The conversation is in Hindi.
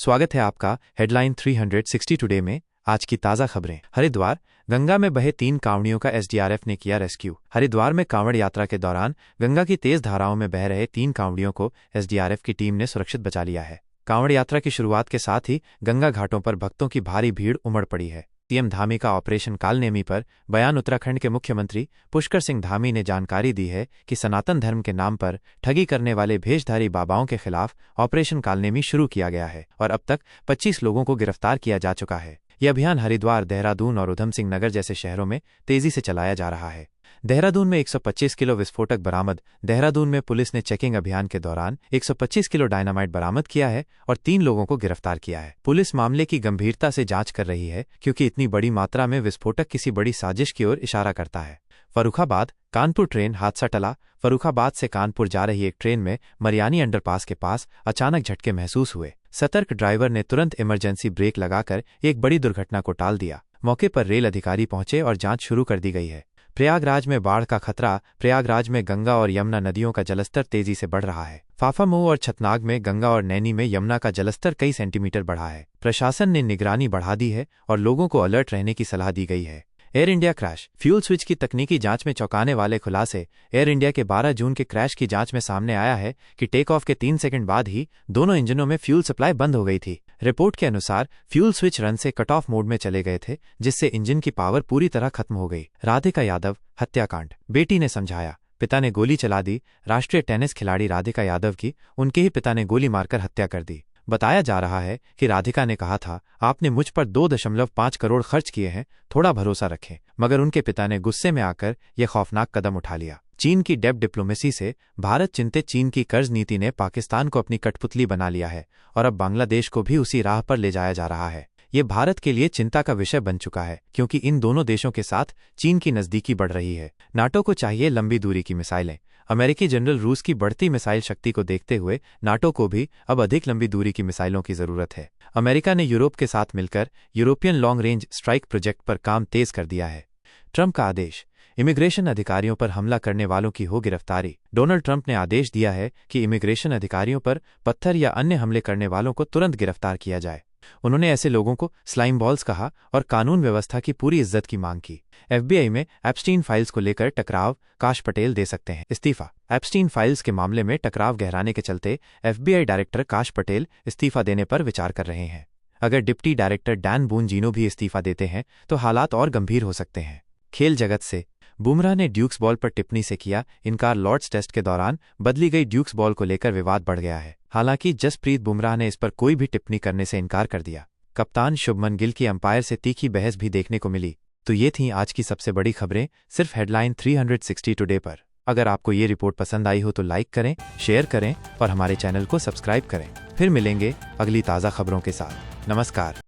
स्वागत है आपका हेडलाइन 360 टुडे में। आज की ताज़ा खबरें। हरिद्वार गंगा में बहे 3 कांवड़ियों का एसडीआरएफ ने किया रेस्क्यू। हरिद्वार में कांवड़ यात्रा के दौरान गंगा की तेज धाराओं में बह रहे 3 कांवड़ियों को एसडीआरएफ की टीम ने सुरक्षित बचा लिया है। कांवड़ यात्रा की शुरुआत के साथ ही गंगा घाटों पर भक्तों की भारी भीड़ उमड़ पड़ी है। सीएम धामी का ऑपरेशन कालनेमी पर बयान। उत्तराखंड के मुख्यमंत्री पुष्कर सिंह धामी ने जानकारी दी है कि सनातन धर्म के नाम पर ठगी करने वाले भेषधारी बाबाओं के खिलाफ ऑपरेशन कालनेमी शुरू किया गया है और अब तक 25 लोगों को गिरफ्तार किया जा चुका है। यह अभियान हरिद्वार, देहरादून और उधम सिंह नगर जैसे शहरों में तेजी से चलाया जा रहा है। देहरादून में 125 किलो विस्फोटक बरामद। देहरादून में पुलिस ने चेकिंग अभियान के दौरान 125 किलो डायनामाइट बरामद किया है और 3 लोगों को गिरफ्तार किया है। पुलिस मामले की गंभीरता से जांच कर रही है क्योंकि इतनी बड़ी मात्रा में विस्फोटक किसी बड़ी साजिश की ओर इशारा करता है। फर्रुखाबाद कानपुर ट्रेन हादसा टला। फर्रुखाबाद से कानपुर जा रही एक ट्रेन में मरियानी अंडरपास के पास अचानक झटके महसूस हुए। सतर्क ड्राइवर ने तुरंत इमरजेंसी ब्रेक लगाकर एक बड़ी दुर्घटना को टाल दिया। मौके पर रेल अधिकारी पहुंचे और जांच शुरू कर दी गई है। प्रयागराज में बाढ़ का खतरा। प्रयागराज में गंगा और यमुना नदियों का जलस्तर तेजी से बढ़ रहा है। फाफामऊ और छतनाग में गंगा और नैनी में यमुना का जलस्तर कई सेंटीमीटर बढ़ा है। प्रशासन ने निगरानी बढ़ा दी है और लोगों को अलर्ट रहने की सलाह दी गई है। Air India crash. Fuel switch की तकनीकी जांच में चौंकाने वाले खुलासे। एयर इंडिया के 12 जून के क्रैश की जांच में सामने आया है कि टेक ऑफ के 3 सेकंड बाद ही दोनों इंजनों में फ्यूल सप्लाई बंद हो गई थी। रिपोर्ट के अनुसार फ्यूल स्विच रन से कट ऑफ मोड में चले गए थे, जिससे इंजन की पावर पूरी तरह खत्म हो गई। राधिका यादव हत्याकांड। बेटी ने समझाया, पिता ने गोली चला दी। राष्ट्रीय टेनिस खिलाड़ी राधिका यादव की उनके ही पिता ने गोली मारकर हत्या कर दी। बताया जा रहा है कि राधिका ने कहा था, आपने मुझ पर 2.5 करोड़ खर्च किए हैं, थोड़ा भरोसा रखें। मगर उनके पिता ने गुस्से में आकर यह खौफनाक कदम उठा लिया। चीन की डेब्ट डिप्लोमेसी से भारत चिंतित। चीन की कर्ज नीति ने पाकिस्तान को अपनी कठपुतली बना लिया है और अब बांग्लादेश को भी उसी राह पर ले जाया जा रहा है। ये भारत के लिए चिंता का विषय बन चुका है क्योंकि इन दोनों देशों के साथ चीन की नजदीकी बढ़ रही है। नाटो को चाहिए लंबी दूरी की मिसाइलें। अमेरिकी जनरल रूस की बढ़ती मिसाइल शक्ति को देखते हुए नाटो को भी अब अधिक लंबी दूरी की मिसाइलों की जरूरत है। अमेरिका ने यूरोप के साथ मिलकर European long range strike project पर काम तेज कर दिया है। ट्रंप का आदेश। इमिग्रेशन अधिकारियों पर हमला करने वालों की हो गिरफ्तारी। डोनाल्ड ट्रंप ने आदेश दिया है कि इमिग्रेशन अधिकारियों पर पत्थर या अन्य हमले करने वालों को तुरंत गिरफ्तार किया जाए। उन्होंने ऐसे लोगों को स्लाइम बॉल्स कहा और कानून व्यवस्था की पूरी इज्जत की मांग की। एफबीआई में एप्स्टीन फाइल्स को लेकर टकराव। काश पटेल दे सकते हैं इस्तीफा। एप्स्टीन फाइल्स के मामले में टकराव गहराने के चलते एफबीआई डायरेक्टर काश पटेल इस्तीफा देने पर विचार कर रहे हैं। अगर डिप्टी डायरेक्टर डैन बोंजीनो भी इस्तीफा देते हैं तो हालात और गंभीर हो सकते हैं। खेल जगत से। बुमराह ने ड्यूक्स बॉल पर टिप्पणी से किया इनकार। लॉर्ड्स टेस्ट के दौरान बदली गई ड्यूक्स बॉल को लेकर विवाद बढ़ गया है। हालांकि जसप्रीत बुमराह ने इस पर कोई भी टिप्पणी करने से इनकार कर दिया। कप्तान शुभमन गिल की अंपायर से तीखी बहस भी देखने को मिली। तो ये थीं आज की सबसे बड़ी खबरें सिर्फ हेडलाइन 360 टुडे पर। अगर आपको ये रिपोर्ट पसंद आई हो तो लाइक करें, शेयर करें और हमारे चैनल को सब्सक्राइब करें। फिर मिलेंगे अगली ताज़ा खबरों के साथ। नमस्कार।